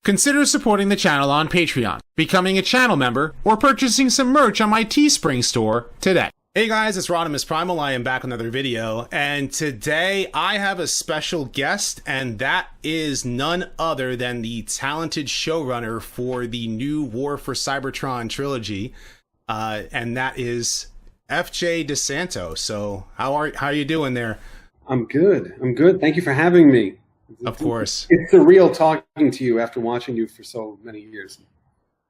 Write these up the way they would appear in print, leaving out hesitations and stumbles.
Consider supporting the channel on Patreon, becoming a channel member, or purchasing some merch on my Teespring store today. Hey guys, it's RodimusPrimal. I am back with another video, and today I have a special guest, and that is none other than the talented showrunner for the new For Cybertron Trilogy, and that is FJ De Santo. So how are you doing there? I'm good. Thank you for having me. Of course. It's surreal talking to you after watching you for so many years.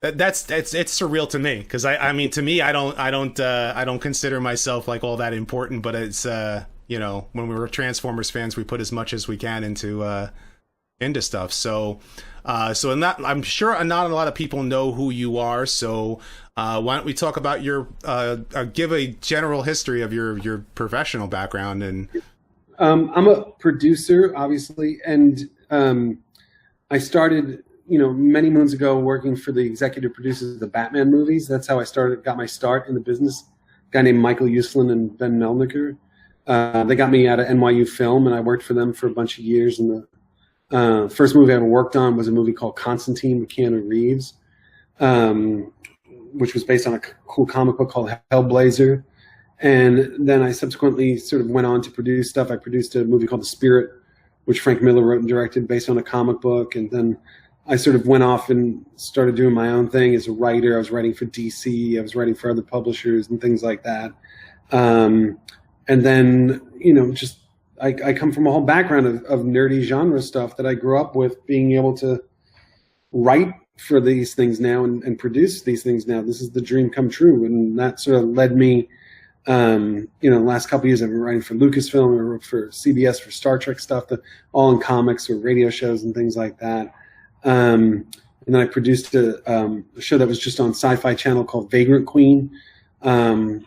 It's surreal to me, because I mean, to me, I don't consider myself like all that important, but it's you know, when we were Transformers fans, we put as much as we can into stuff. So I'm sure not a lot of people know who you are. So why don't we talk about your give a general history of your professional background? And I'm a producer, obviously, and I started, you know, many moons ago working for the executive producers of the Batman movies. That's how I got my start in the business. A guy named Michael Uslan and Ben Melniker. They got me out of NYU Film, and I worked for them for a bunch of years. And the first movie I ever worked on was a movie called Constantine with Keanu Reeves, which was based on a cool comic book called Hellblazer. And then I subsequently sort of went on to produce stuff. I produced a movie called The Spirit, which Frank Miller wrote and directed based on a comic book. And then I sort of went off and started doing my own thing as a writer. I was writing for DC. I was writing for other publishers and things like that. And then, you know, just I come from a whole background of nerdy genre stuff that I grew up with, being able to write for these things now and produce these things now. This is the dream come true. And that sort of led me, you know, the last couple of years I've been writing for Lucasfilm or for CBS for Star Trek stuff, all in comics or radio shows and things like that. And then I produced a show that was just on Sci-Fi Channel called Vagrant Queen,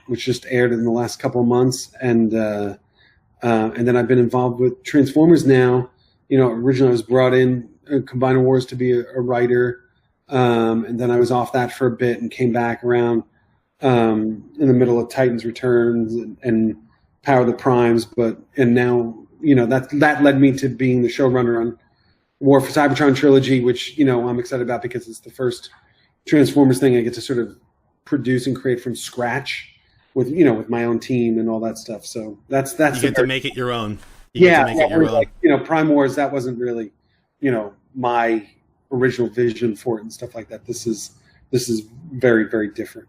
which just aired in the last couple of months. And then I've been involved with Transformers now. You know, originally I was brought in Combiner Wars to be a writer. And then I was off that for a bit and came back around in the middle of Titans Returns and Power of the Primes. And now, you know, that led me to being the showrunner on For Cybertron Trilogy, which, you know, I'm excited about because it's the first Transformers thing I get to sort of produce and create from scratch with, you know, with my own team and all that stuff. So that's you get to make it your own. Like, you know, Prime Wars, that wasn't really, you know, my original vision for it and stuff like that. This is very, very different.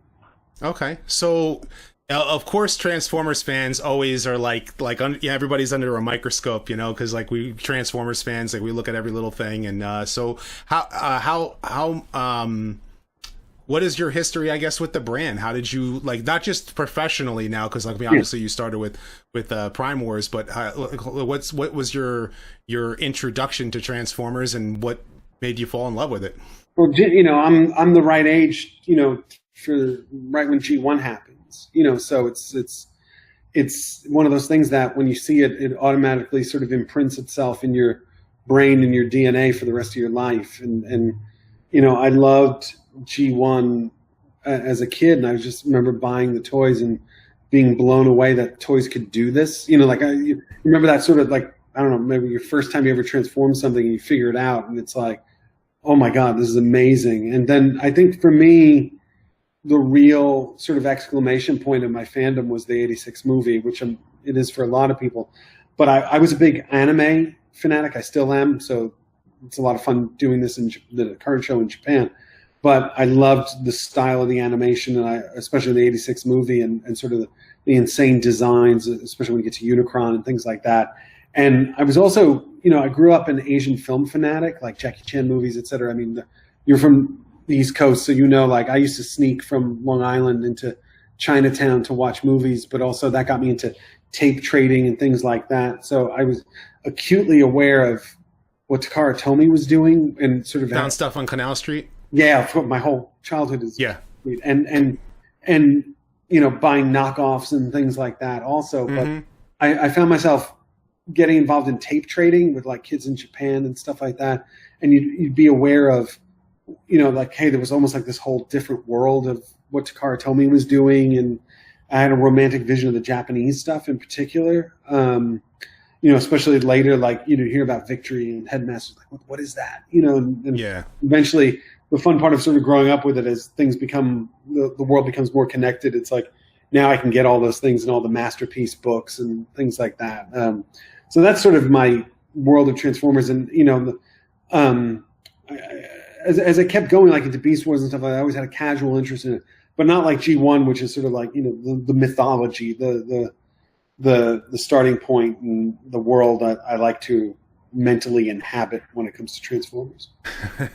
Okay, so of course Transformers fans always are like everybody's under a microscope, you know, because like we Transformers fans, like we look at every little thing. And so how what is your history, I guess, with the brand? How did you, like, not just professionally now, because like obviously you started with Prime Wars, but what was your introduction to Transformers and what made you fall in love with it? Well, you know, I'm the right age, you know, for right when G1 happens, you know, so it's one of those things that when you see it, it automatically sort of imprints itself in your brain and your DNA for the rest of your life. And you know, I loved G1 as a kid, and I just remember buying the toys and being blown away that toys could do this. You know, like you remember that sort of, like, I don't know, maybe your first time you ever transform something and you figure it out, and it's like, oh my God, this is amazing. And then I think for me, the real sort of exclamation point of my fandom was the '86 movie, which it is for a lot of people. But I was a big anime fanatic. I still am. So it's a lot of fun doing this in the current show in Japan. But I loved the style of the animation, and especially the '86 movie and sort of the insane designs, especially when you get to Unicron and things like that. And I was also, you know, I grew up an Asian film fanatic, like Jackie Chan movies, et cetera. I mean, you're from the East Coast, so you know, like I used to sneak from Long Island into Chinatown to watch movies, but also that got me into tape trading and things like that. So I was acutely aware of what Takara Tomy was doing and sort of found stuff on Canal Street. Yeah, my whole childhood is and you know, buying knockoffs and things like that also. Mm-hmm. But I found myself getting involved in tape trading with like kids in Japan and stuff like that, and you'd be aware of, you know, like, hey, there was almost like this whole different world of what Takara Tomy was doing, and I had a romantic vision of the Japanese stuff in particular. especially later, like, hear about Victory and Headmaster's like, what is that? And Yeah. eventually the fun part of sort of growing up with it as things become, the world becomes more connected. It's like, now I can get all those things and all the Masterpiece books and things like that. So that's sort of my world of Transformers. And, as I kept going, like into Beast Wars and stuff like that, I always had a casual interest in it, but not like G1, which is sort of like, the mythology, the starting point and the world I like to mentally inhabit when it comes to Transformers.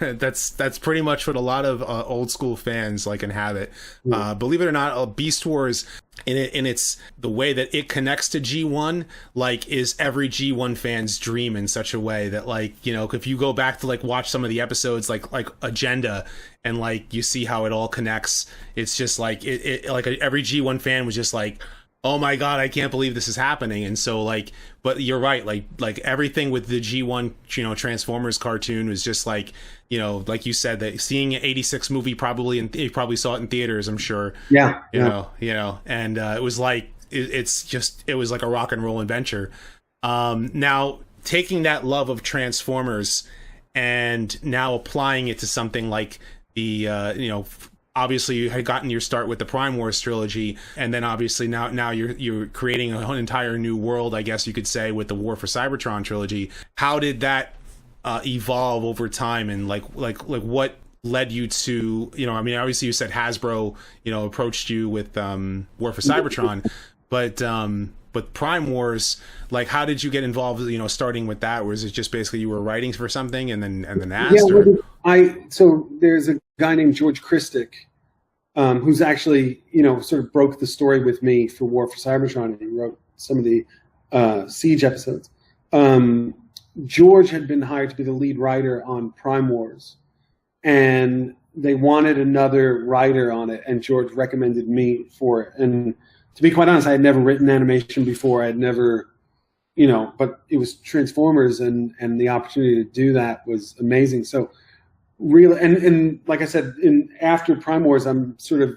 That's pretty much what a lot of old school fans like inhabit. Believe it or not, Beast Wars in its the way that it connects to G1 like is every G1 fan's dream in such a way that, like, if you go back to like watch some of the episodes like Agenda and like you see how it all connects, it's just like it like every G1 fan was just like, oh my God, I can't believe this is happening. And so like, but you're right, like everything with the G1, Transformers cartoon was just like, like you said, that seeing an 86 movie you probably saw it in theaters, I'm sure. Yeah. And it was like, it was like a rock and roll adventure. Now taking that love of Transformers and now applying it to something like the, obviously you had gotten your start with the Prime Wars trilogy, and then obviously now you're creating an entire new world, I guess you could say, with the War for Cybertron trilogy. How did that evolve over time, and like what led you to, obviously you said Hasbro, approached you with War for Cybertron, but Prime Wars, like, how did you get involved, starting with that? Or is it just basically you were writing for something and then asked? So there's a guy named George Christic, who's actually, sort of broke the story with me for War for Cybertron, and he wrote some of the Siege episodes. George had been hired to be the lead writer on Prime Wars, and they wanted another writer on it, and George recommended me for it. And to be quite honest, I had never written animation before. I had never, but it was Transformers, and the opportunity to do that was amazing. So really, and like I said, after Prime Wars, I'm sort of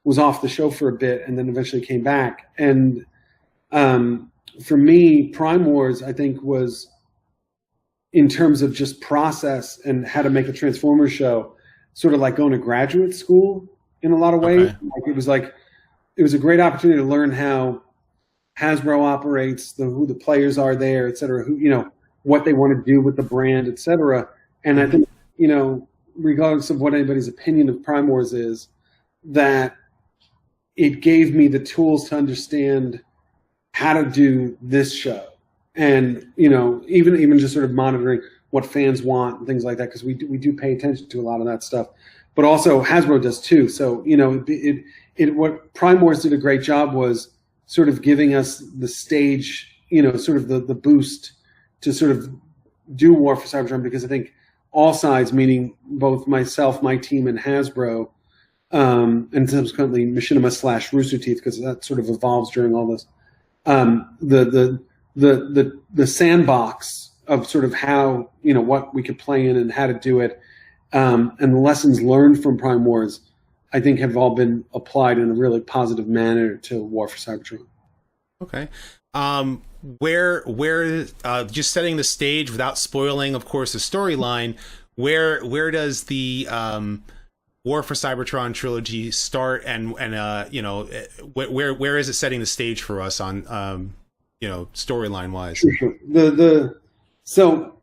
was off the show for a bit, and then eventually came back. And for me, Prime Wars, I think, was, in terms of just process and how to make a Transformers show, sort of like going to graduate school in a lot of ways. Okay. It was a great opportunity to learn how Hasbro operates, who the players are there, et cetera, what they want to do with the brand, et cetera. And I think, regardless of what anybody's opinion of Prime Wars is, that it gave me the tools to understand how to do this show. And, even just sort of monitoring what fans want and things like that, because we do pay attention to a lot of that stuff. But also Hasbro does too. So, what Prime Wars did a great job was sort of giving us the stage, sort of the boost to sort of do War for Cybertron, because I think all sides, meaning both myself, my team, and Hasbro, and subsequently Machinima / Rooster Teeth, because that sort of evolves during all this. The sandbox of sort of how, what we could play in and how to do it, and the lessons learned from Prime Wars, I think, have all been applied in a really positive manner to War for Cybertron. Okay. Where just setting the stage without spoiling, of course, the storyline, where does the War for Cybertron trilogy start, and where is it setting the stage for us on storyline wise? Sure. So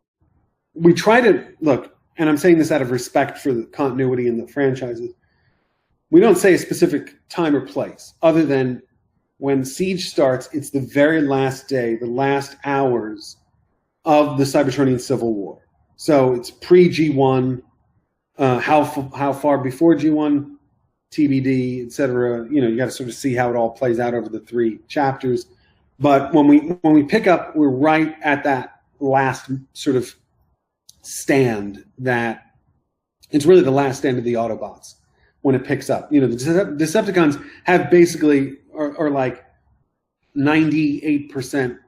we try to look, and I'm saying this out of respect for the continuity in the franchises. We don't say a specific time or place, other than when Siege starts, it's the very last day, the last hours of the Cybertronian Civil War. So it's pre-G1, how far before G1, TBD, etc. You got to sort of see how it all plays out over the 3 chapters. But when we pick up, we're right at that last sort of stand, that it's really the last stand of the Autobots when it picks up. The Decepticons have basically are like 98%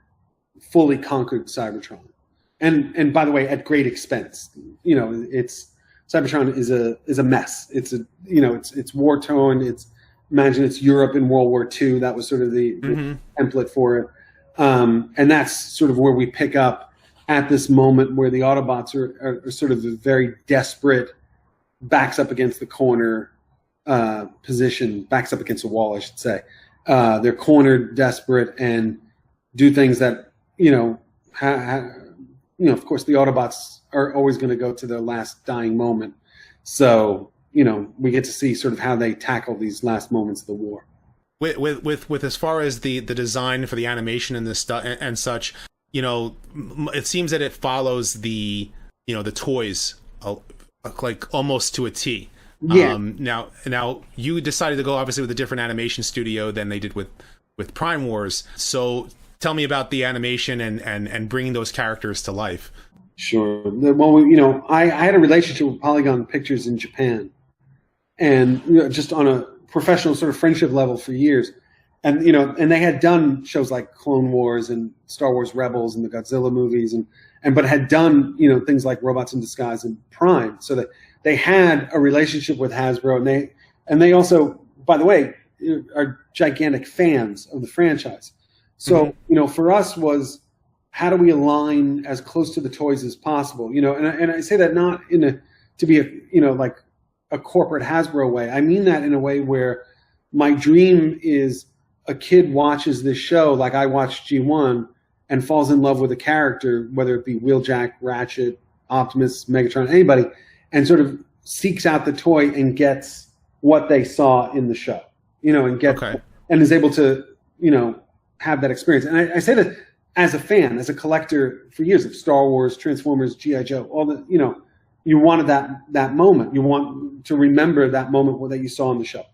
fully conquered Cybertron, and by the way, at great expense. It's Cybertron is a mess. It's it's war torn. Imagine it's Europe in World War II. That was sort of the template for it. And that's sort of where we pick up at this moment where the Autobots are sort of a very desperate, backs up against the corner position, backs up against a wall, I should say. They're cornered, desperate, and do things that, of course, the Autobots are always going to go to their last dying moment. So, we get to see sort of how they tackle these last moments of the war. With as far as the design for the animation and the stuff and such, it seems that it follows the toys like almost to a T. Yeah. Now you decided to go obviously with a different animation studio than they did with Prime Wars. So tell me about the animation and bringing those characters to life. Sure. Well, I had a relationship with Polygon Pictures in Japan, and just on a professional sort of friendship level for years. And, and they had done shows like Clone Wars and Star Wars Rebels and the Godzilla movies but had done, things like Robots in Disguise and Prime. So that they had a relationship with Hasbro, and they also, by the way, are gigantic fans of the franchise. So, for us was, how do we align as close to the toys as possible? And I say that not to be like a corporate Hasbro way. I mean that in a way where my dream is a kid watches this show like I watched G1 and falls in love with a character, whether it be Wheeljack, Ratchet, Optimus, Megatron, anybody, and sort of seeks out the toy and gets what they saw in the show, and is able to, have that experience. And I say that as a fan, as a collector for years of Star Wars, Transformers, G.I. Joe, all the, you wanted that moment. You want to remember that moment that you saw on the show.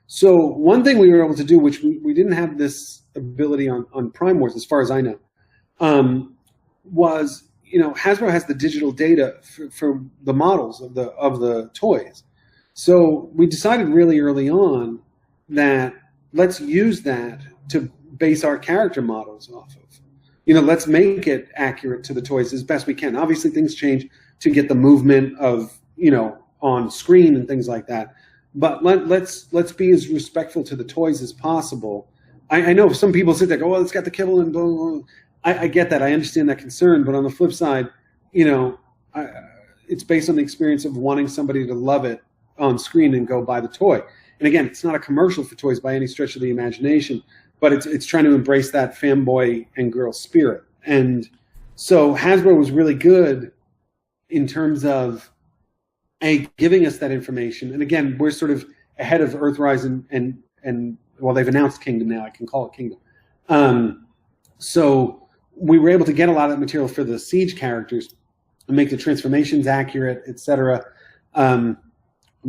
So one thing we were able to do, which we didn't have this ability on Prime Wars, as far as I know, was, Hasbro has the digital data for the models of the toys. So we decided really early on that let's use that to base our character models off of. Let's make it accurate to the toys as best we can. Obviously, things change to get the movement of, on screen and things like that. But let's be as respectful to the toys as possible. I know some people sit there and go, well, it's got the kibble and blah, blah, blah. I get that. I understand that concern. But on the flip side, it's based on the experience of wanting somebody to love it on screen and go buy the toy. And again, it's not a commercial for toys by any stretch of the imagination, but it's trying to embrace that fanboy and girl spirit. And so Hasbro was really good in terms of giving us that information. And again, we're sort of ahead of Earthrise and well, they've announced Kingdom now. I can call it Kingdom. So we were able to get a lot of that material for the Siege characters and make the transformations accurate, etc.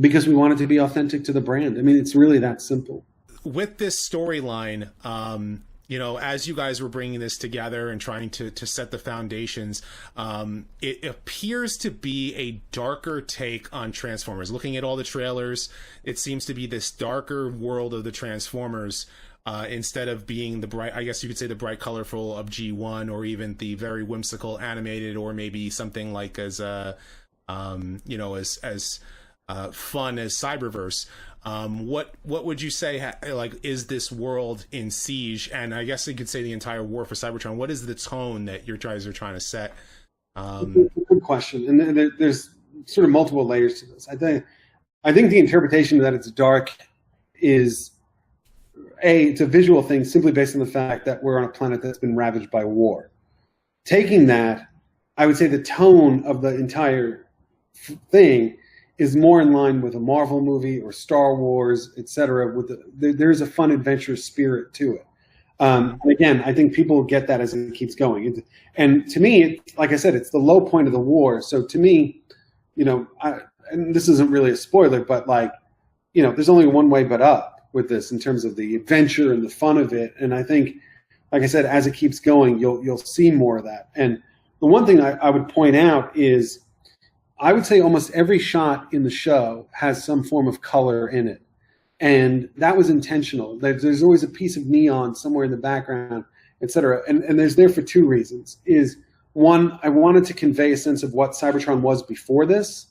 Because we wanted to be authentic to the brand. I mean, it's really that simple. With this storyline, as you guys were bringing this together and trying to set the foundations, it appears to be a darker take on Transformers. Looking at all the trailers, it seems to be this darker world of the Transformers, instead of being the bright, I guess you could say the bright, colorful of G1, or even the very whimsical animated, or maybe something like as fun as Cyberverse. What would you say, is this world in Siege, and I guess you could say the entire war for Cybertron, what is the tone that your guys are trying to set? Good question. And there's sort of multiple layers to this. I think the interpretation that it's dark is, it's a visual thing simply based on the fact that we're on a planet that's been ravaged by war. Taking that, I would say the tone of the entire thing is more in line with a Marvel movie or Star Wars, etc. There's a fun, adventurous spirit to it. And again, I think people get that as it keeps going. And to me, like I said, it's the low point of the war. So to me, and this isn't really a spoiler, but there's only one way but up with this in terms of the adventure and the fun of it. And I think, like I said, as it keeps going, you'll see more of that. And the one thing I would point out is, I would say almost every shot in the show has some form of color in it. And that was intentional. There's always a piece of neon somewhere in the background, et cetera. And there's there for two reasons. Is one, I wanted to convey a sense of what Cybertron was before this,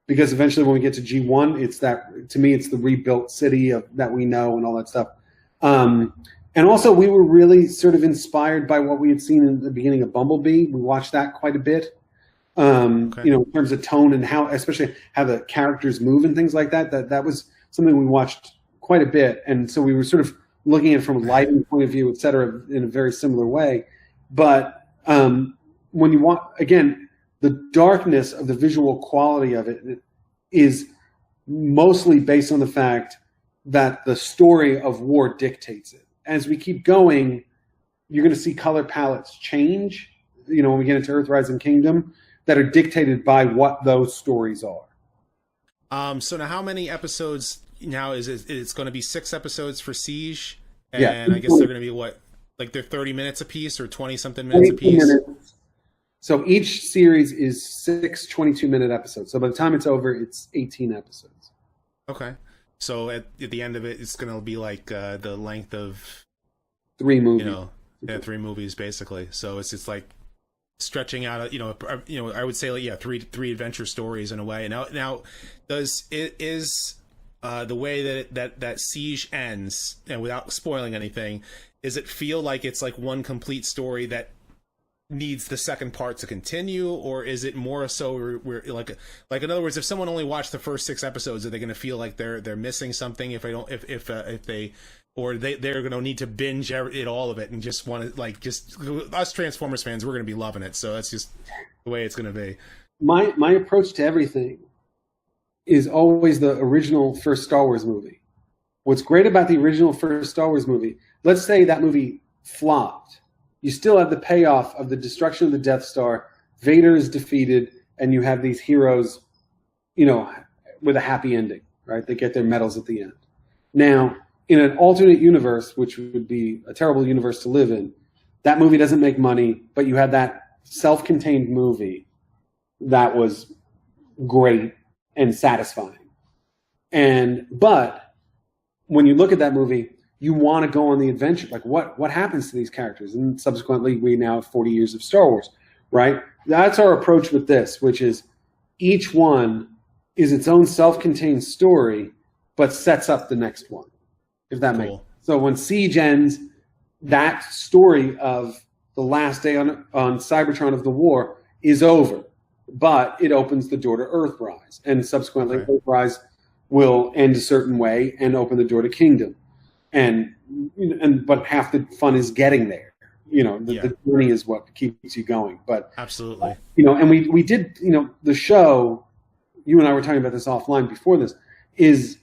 because eventually when we get to G1, it's that, to me, it's the rebuilt city that we know and all that stuff. And also, we were really sort of inspired by what we had seen in the beginning of Bumblebee. We watched that quite a bit. Okay. You know, in terms of tone and how, especially how the characters move and things like that. That was something we watched quite a bit, and so we were sort of looking at it from a lighting point of view, et cetera, in a very similar way. But when you want, again, the darkness of the visual quality of it is mostly based on the fact that the story of war dictates it. As we keep going, you're going to see color palettes change, you know, when we get into Earthrise and Kingdom, that are dictated by what those stories are. So now how many episodes now is it? It's going to be 6 episodes for Siege, and Yeah. I guess they're going to be what, like they're 30 minutes a piece or 20 something minutes a piece. Minutes. So each series is 6 22-minute episodes. So by the time it's over, it's 18 episodes. Okay. So at the end of it, it's going to be like the length of 3 movies. You know, 3 movies basically. So it's like stretching out, you know, I would say like, yeah, three adventure stories in a way. Now does it is the way that Siege ends, and without spoiling anything, does it feel like it's like one complete story that needs the second part to continue, or is it more so where like in other words, if someone only watched the first 6 episodes, are they going to feel like they're missing something if they or they're going to need to binge all of it and just want to, like, just us Transformers fans, we're going to be loving it. So that's just the way it's going to be. My approach to everything is always the original first Star Wars movie. What's great about the original first Star Wars movie, let's say that movie flopped, you still have the payoff of the destruction of the Death Star, Vader is defeated, and you have these heroes, you know, with a happy ending, right? They get their medals at the end. Now, in an alternate universe, which would be a terrible universe to live in, that movie doesn't make money, but you have that self-contained movie that was great and satisfying. But when you look at that movie, you want to go on the adventure. Like, what happens to these characters? And subsequently, we now have 40 years of Star Wars, right? That's our approach with this, which is each one is its own self-contained story, but sets up the next one, if that makes sense. So when Siege ends, that story of the last day on Cybertron of the war is over, but it opens the door to Earthrise, and subsequently Earthrise will end a certain way and open the door to Kingdom. But half the fun is getting there. You know, the journey is what keeps you going. But absolutely, you know, and we did, you know, the show. You and I were talking about this offline before this. Is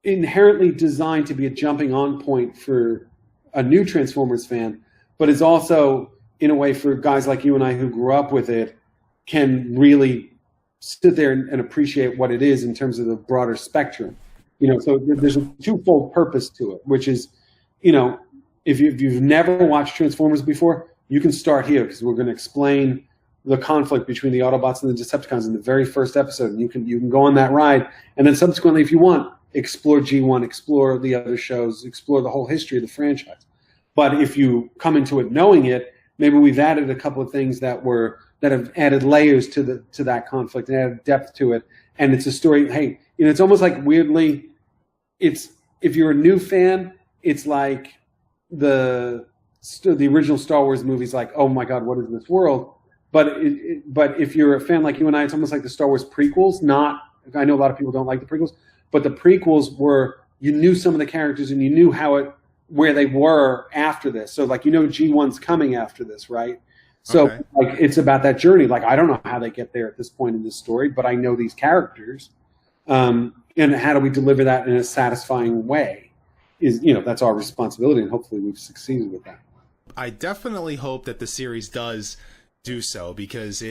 inherently designed to be a jumping on point for a new Transformers fan, but is also in a way for guys like you and I who grew up with it can really sit there and appreciate what it is in terms of the broader spectrum. You know, so there's a twofold purpose to it, which is, you know, if you've never watched Transformers before, you can start here because we're going to explain the conflict between the Autobots and the Decepticons in the very first episode, and you can go on that ride, and then subsequently, if you want, explore G1, explore the other shows, explore the whole history of the franchise. But if you come into it knowing it, maybe we've added a couple of things that have added layers to that conflict and added depth to it, and it's a story. Hey, you know, it's almost like weirdly, it's if you're a new fan, it's like the original Star Wars movies, like, oh my God, what is this world? But if you're a fan like you and I, it's almost like the Star Wars prequels. I know a lot of people don't like the prequels, but the prequels were, you knew some of the characters and you knew where they were after this. So like, you know, G1's coming after this, right? So like, it's about that journey. Like, I don't know how they get there at this point in this story, but I know these characters. And how do we deliver that in a satisfying way? Is, you know, that's our responsibility, and hopefully we've succeeded with that. I definitely hope that the series does do so, because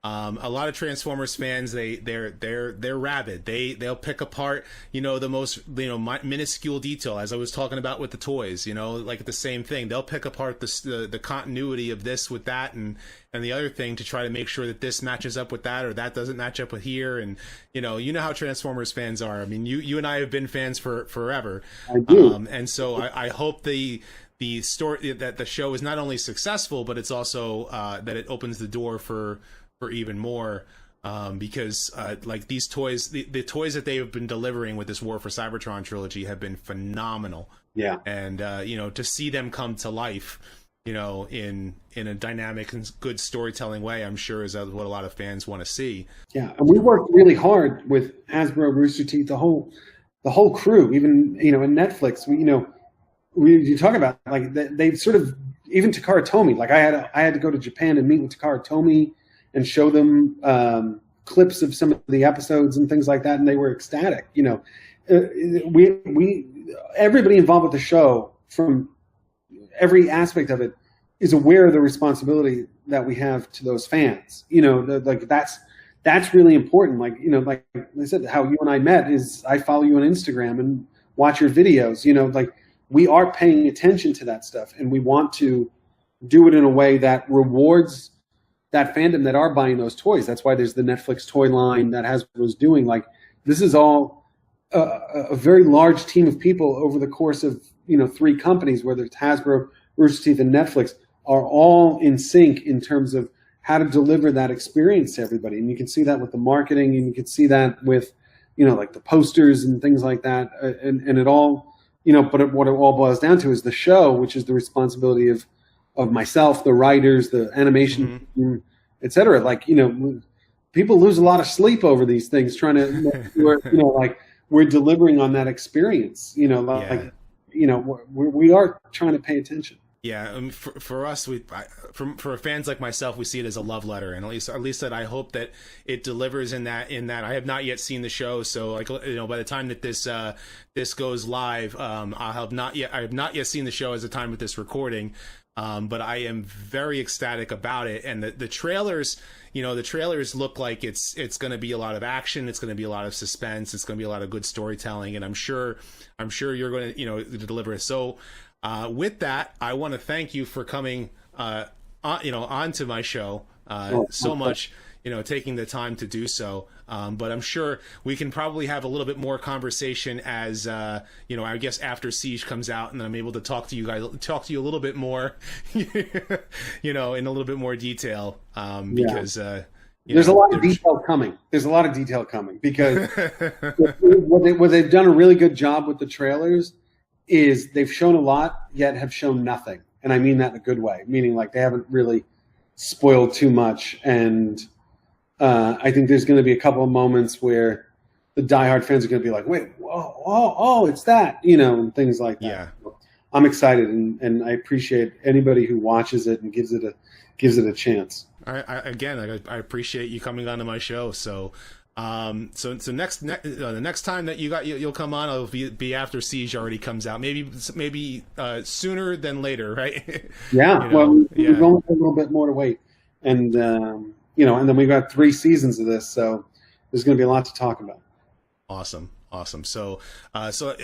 a lot of Transformers fans, they're rabid. They'll pick apart, you know, the most, you know, minuscule detail, as I was talking about with the toys, you know, like the same thing. They'll pick apart the continuity of this with that and the other thing to try to make sure that this matches up with that, or that doesn't match up with here. And you know how Transformers fans are. I mean, you and I have been fans for forever. I do. And so I hope the story, that the show is not only successful, but it's also that it opens the door for even more, because like these toys, the toys that they have been delivering with this War for Cybertron trilogy have been phenomenal. Yeah. And you know, to see them come to life, you know, in a dynamic and good storytelling way, I'm sure is what a lot of fans want to see. Yeah, and we worked really hard with Hasbro, Rooster Teeth, the whole crew. Even, you know, in Netflix, you talk about, like, they sort of, even Takara Tomy. Like, I had to go to Japan and meet with Takara Tomy and show them clips of some of the episodes and things like that, and they were ecstatic. You know, everybody involved with the show, from every aspect of it, is aware of the responsibility that we have to those fans. You know, like, that's really important. Like, you know, like I said, how you and I met is I follow you on Instagram and watch your videos. You know, like, we are paying attention to that stuff, and we want to do it in a way that rewards that fandom that are buying those toys. That's why there's the Netflix toy line that Hasbro's doing. Like, this is all a very large team of people over the course of, you know, 3 companies, whether it's Hasbro, Rooster Teeth, and Netflix, are all in sync in terms of how to deliver that experience to everybody. And you can see that with the marketing, and you can see that with, you know, like the posters and things like that. And it all, you know, but what it all boils down to is the show, which is the responsibility of myself, the writers, the animation, et cetera. Like, you know, people lose a lot of sleep over these things trying to make sure, you know, like, we're delivering on that experience, you know, like, you know, we are trying to pay attention. Yeah, I mean, for us, for fans like myself, we see it as a love letter, and at least that I hope that it delivers in that. I have not yet seen the show, so, like, you know, by the time that this goes live, I have not yet seen the show as the time of this recording, but I am very ecstatic about it. And the trailers, you know, the trailers look like it's going to be a lot of action, it's going to be a lot of suspense, it's going to be a lot of good storytelling, and I'm sure you're going to, you know, deliver it. So. With that, I want to thank you for coming, onto my show so much, you know, taking the time to do so. But I'm sure we can probably have a little bit more conversation as, you know, I guess after Siege comes out, and then I'm able to talk to you a little bit more, you know, in a little bit more detail, because. There's a lot of detail coming. There's a lot of detail coming because what they've done a really good job with the trailers is they've shown a lot, yet have shown nothing. And I mean that in a good way, meaning, like, they haven't really spoiled too much. And I think there's going to be a couple of moments where the diehard fans are going to be like, wait, oh, it's that, you know, and things like that. Yeah. I'm excited, and I appreciate anybody who watches it and gives it a chance. I appreciate you coming onto my show. So the next time that you'll come on, it'll be after Siege already comes out. Maybe sooner than later, right? Yeah. You know, well, we've only got a little bit more to wait, and you know, and then we've got 3 seasons of this, so there's going to be a lot to talk about. Awesome. So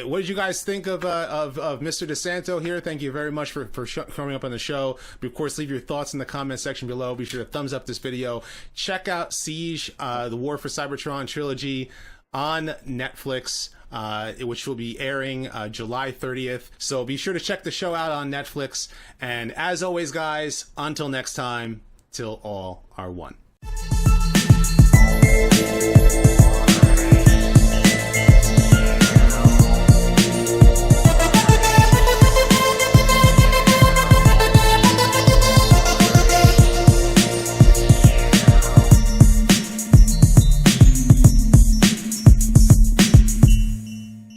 what did you guys think of Mr. De Santo here? Thank you very much for coming up on the show. Of course, leave your thoughts in the comment section below. Be sure to thumbs up this video. Check out Siege, the War for Cybertron Trilogy on Netflix, which will be airing July 30th. So be sure to check the show out on Netflix. And as always, guys, until next time, till all are one.